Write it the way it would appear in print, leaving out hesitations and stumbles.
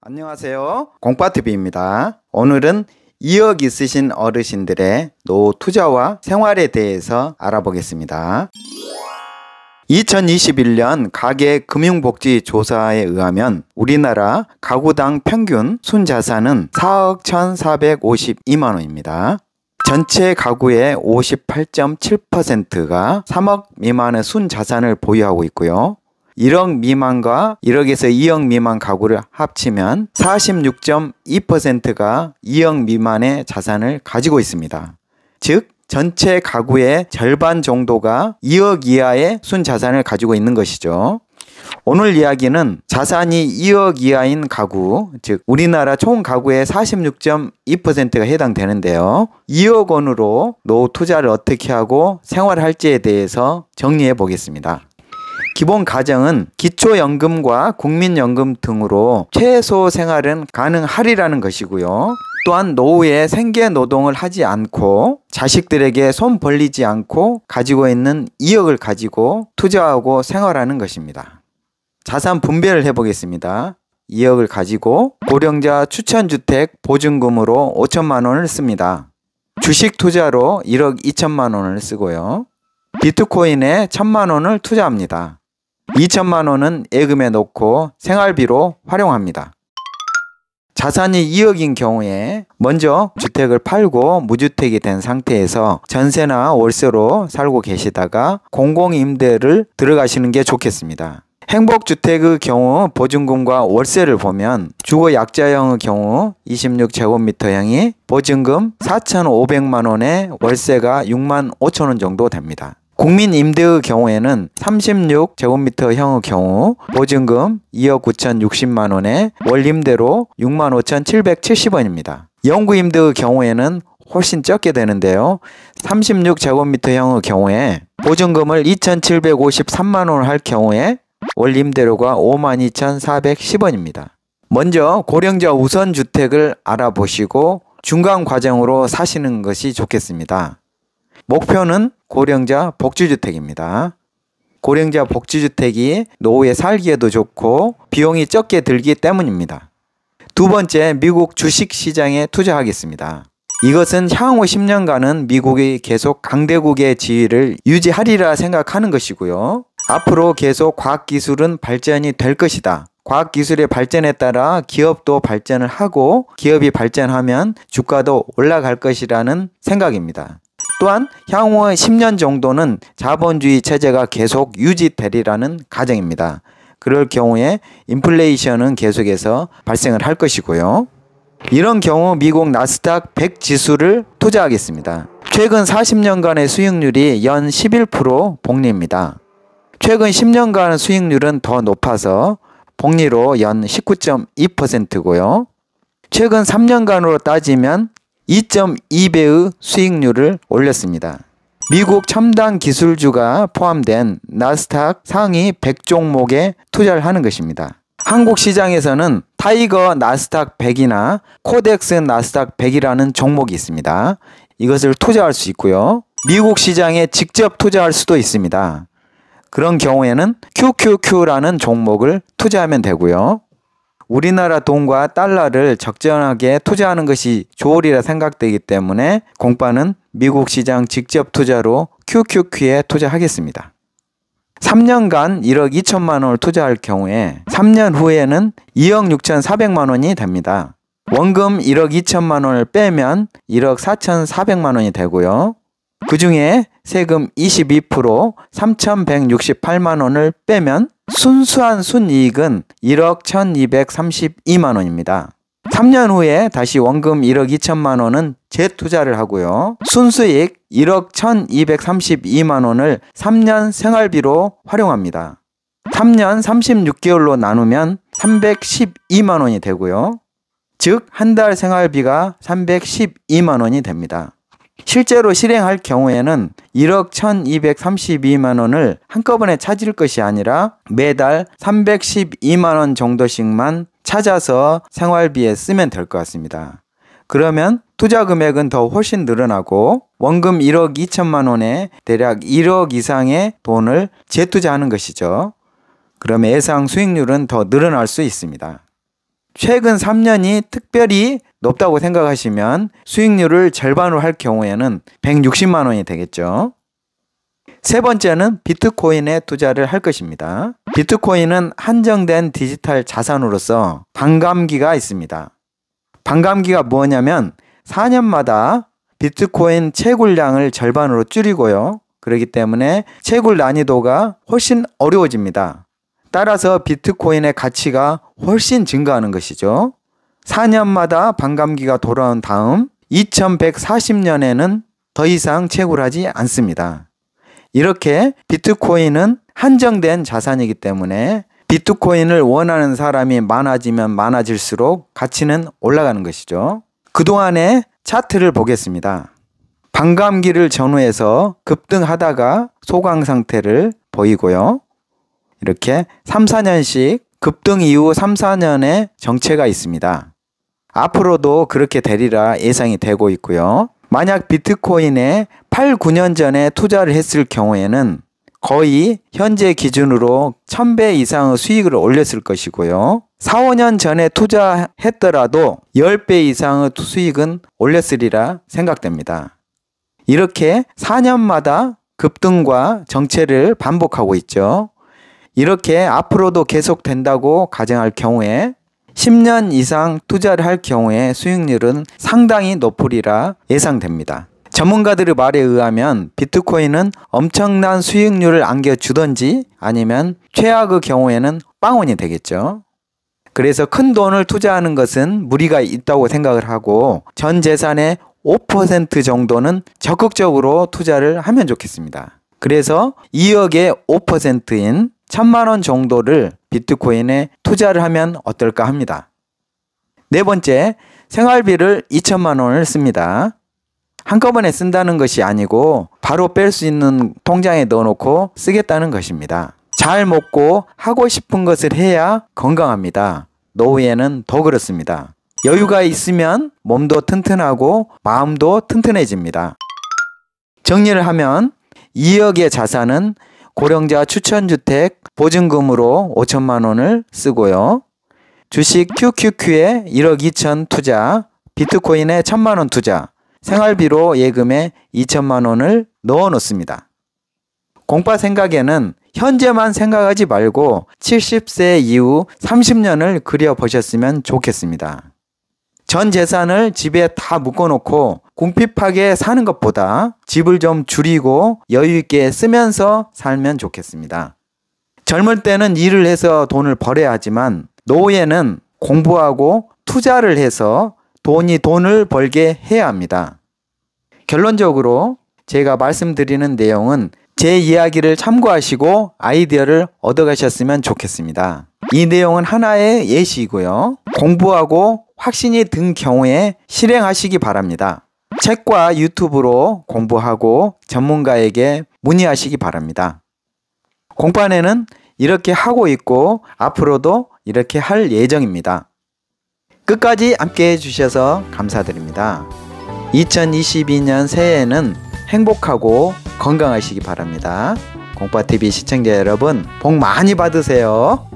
안녕하세요. 공파TV입니다. 오늘은 2억 있으신 어르신들의 노후 투자와 생활에 대해서 알아보겠습니다. 2021년 가계금융복지조사에 의하면 우리나라 가구당 평균 순자산은 4억 1,452만원입니다. 전체 가구의 58.7%가 3억 미만의 순자산을 보유하고 있고요. 1억 미만과 1억에서 2억 미만 가구를 합치면 46.2%가 2억 미만의 자산을 가지고 있습니다. 즉 전체 가구의 절반 정도가 2억 이하의 순자산을 가지고 있는 것이죠. 오늘 이야기는 자산이 2억 이하인 가구, 즉 우리나라 총 가구의 46.2%가 해당되는데요. 2억 원으로 노후 투자를 어떻게 하고 생활할지에 대해서 정리해 보겠습니다. 기본 가정은 기초연금과 국민연금 등으로 최소 생활은 가능하리라는 것이고요. 또한 노후에 생계노동을 하지 않고 자식들에게 손 벌리지 않고 가지고 있는 2억을 가지고 투자하고 생활하는 것입니다. 자산 분배를 해보겠습니다. 2억을 가지고 고령자 추천주택 보증금으로 5천만 원을 씁니다. 주식 투자로 1억 2천만 원을 쓰고요. 비트코인에 1,000만 원을 투자합니다. 2천만 원은 예금에 넣고 생활비로 활용합니다. 자산이 2억인 경우에 먼저 주택을 팔고 무주택이 된 상태에서 전세나 월세로 살고 계시다가 공공임대를 들어가시는 게 좋겠습니다. 행복주택의 경우 보증금과 월세를 보면 주거약자형의 경우 26제곱미터형이 보증금 4,500만 원에 월세가 6만 5천 원 정도 됩니다. 국민임대의 경우에는 36제곱미터형의 경우 보증금 2억 9,060만 원에 월임대로 6만 5,770원입니다. 영구임대의 경우에는 훨씬 적게 되는데요. 36제곱미터형의 경우에 보증금을 2,753만 원을 할 경우에 월임대료가 52,410원입니다. 먼저 고령자 우선주택을 알아보시고 중간 과정으로 사시는 것이 좋겠습니다. 목표는 고령자 복지주택입니다. 고령자 복지주택이 노후에 살기에도 좋고 비용이 적게 들기 때문입니다. 두 번째, 미국 주식시장에 투자하겠습니다. 이것은 향후 10년간은 미국이 계속 강대국의 지위를 유지하리라 생각하는 것이고요. 앞으로 계속 과학기술은 발전이 될 것이다. 과학기술의 발전에 따라 기업도 발전을 하고 기업이 발전하면 주가도 올라갈 것이라는 생각입니다. 또한 향후 10년 정도는 자본주의 체제가 계속 유지되리라는 가정입니다. 그럴 경우에 인플레이션은 계속해서 발생을 할 것이고요. 이런 경우 미국 나스닥 100 지수를 투자하겠습니다. 최근 40년간의 수익률이 연 11% 복리입니다. 최근 10년간 수익률은 더 높아서 복리로 연 19.2%고요. 최근 3년간으로 따지면 2.2배의 수익률을 올렸습니다. 미국 첨단 기술주가 포함된 나스닥 상위 100종목에 투자를 하는 것입니다. 한국 시장에서는 타이거 나스닥 100이나 코덱스 나스닥 100이라는 종목이 있습니다. 이것을 투자할 수 있고요. 미국 시장에 직접 투자할 수도 있습니다. 그런 경우에는 QQQ라는 종목을 투자하면 되고요. 우리나라 돈과 달러를 적정하게 투자하는 것이 좋으리라 생각되기 때문에 공파는 미국 시장 직접 투자로 QQQ에 투자하겠습니다. 3년간 1억 2천만 원을 투자할 경우에 3년 후에는 2억 6,400만 원이 됩니다. 원금 1억 2천만 원을 빼면 1억 4,400만 원이 되고요. 그 중에 세금 22% 3,168만 원을 빼면 순수한 순이익은 1억 1,232만 원입니다. 3년 후에 다시 원금 1억 2천만 원은 재투자를 하고요. 순수익 1억 1,232만 원을 3년 생활비로 활용합니다. 3년 36개월로 나누면 312만 원이 되고요. 즉, 한 달 생활비가 312만 원이 됩니다. 실제로 실행할 경우에는 1억 1,232만 원을 한꺼번에 찾을 것이 아니라 매달 312만 원 정도씩만 찾아서 생활비에 쓰면 될 것 같습니다. 그러면 투자 금액은 더 훨씬 늘어나고 원금 1억 2천만 원에 대략 1억 이상의 돈을 재투자하는 것이죠. 그러면 예상 수익률은 더 늘어날 수 있습니다. 최근 3년이 특별히 높다고 생각하시면 수익률을 절반으로 할 경우에는 160만 원이 되겠죠. 세 번째는 비트코인에 투자를 할 것입니다. 비트코인은 한정된 디지털 자산으로서 반감기가 있습니다. 반감기가 뭐냐면 4년마다 비트코인 채굴량을 절반으로 줄이고요. 그렇기 때문에 채굴 난이도가 훨씬 어려워집니다. 따라서 비트코인의 가치가 훨씬 증가하는 것이죠. 4년마다 반감기가 돌아온 다음 2140년에는 더 이상 채굴하지 않습니다. 이렇게 비트코인은 한정된 자산이기 때문에 비트코인을 원하는 사람이 많아지면 많아질수록 가치는 올라가는 것이죠. 그동안의 차트를 보겠습니다. 반감기를 전후해서 급등하다가 소강 상태를 보이고요. 이렇게 3, 4년씩 급등 이후 3, 4년의 정체가 있습니다. 앞으로도 그렇게 되리라 예상이 되고 있고요. 만약 비트코인에 8, 9년 전에 투자를 했을 경우에는 거의 현재 기준으로 1000배 이상의 수익을 올렸을 것이고요. 4, 5년 전에 투자했더라도 10배 이상의 수익은 올렸으리라 생각됩니다. 이렇게 4년마다 급등과 정체를 반복하고 있죠. 이렇게 앞으로도 계속된다고 가정할 경우에 10년 이상 투자를 할 경우에 수익률은 상당히 높으리라 예상됩니다. 전문가들의 말에 의하면 비트코인은 엄청난 수익률을 안겨주던지 아니면 최악의 경우에는 빵원이 되겠죠. 그래서 큰 돈을 투자하는 것은 무리가 있다고 생각을 하고 전 재산의 5% 정도는 적극적으로 투자를 하면 좋겠습니다. 그래서 2억의 5%인 1000만 원 정도를 비트코인에 투자를 하면 어떨까 합니다. 네 번째, 생활비를 2천만 원을 씁니다. 한꺼번에 쓴다는 것이 아니고 바로 뺄 수 있는 통장에 넣어놓고 쓰겠다는 것입니다. 잘 먹고 하고 싶은 것을 해야 건강합니다. 노후에는 더 그렇습니다. 여유가 있으면 몸도 튼튼하고 마음도 튼튼해집니다. 정리를 하면 2억의 자산은 고령자 추천주택 보증금으로 5천만 원을 쓰고요. 주식 QQQ에 1억 2천 투자, 비트코인에 1000만 원 투자, 생활비로 예금에 2천만 원을 넣어 놓습니다. 공파 생각에는 현재만 생각하지 말고 70세 이후 30년을 그려보셨으면 좋겠습니다. 전 재산을 집에 다 묶어놓고 궁핍하게 사는 것보다 집을 좀 줄이고 여유있게 쓰면서 살면 좋겠습니다. 젊을 때는 일을 해서 돈을 벌어야 하지만 노후에는 공부하고 투자를 해서 돈을 벌게 해야 합니다. 결론적으로 제가 말씀드리는 내용은 제 이야기를 참고하시고 아이디어를 얻어가셨으면 좋겠습니다. 이 내용은 하나의 예시이고요. 공부하고 확신이 든 경우에 실행하시기 바랍니다. 책과 유튜브로 공부하고 전문가에게 문의하시기 바랍니다. 공판에는 이렇게 하고 있고 앞으로도 이렇게 할 예정입니다. 끝까지 함께 해주셔서 감사드립니다. 2022년 새해에는 행복하고 건강하시기 바랍니다. 공파TV 시청자 여러분, 복 많이 받으세요.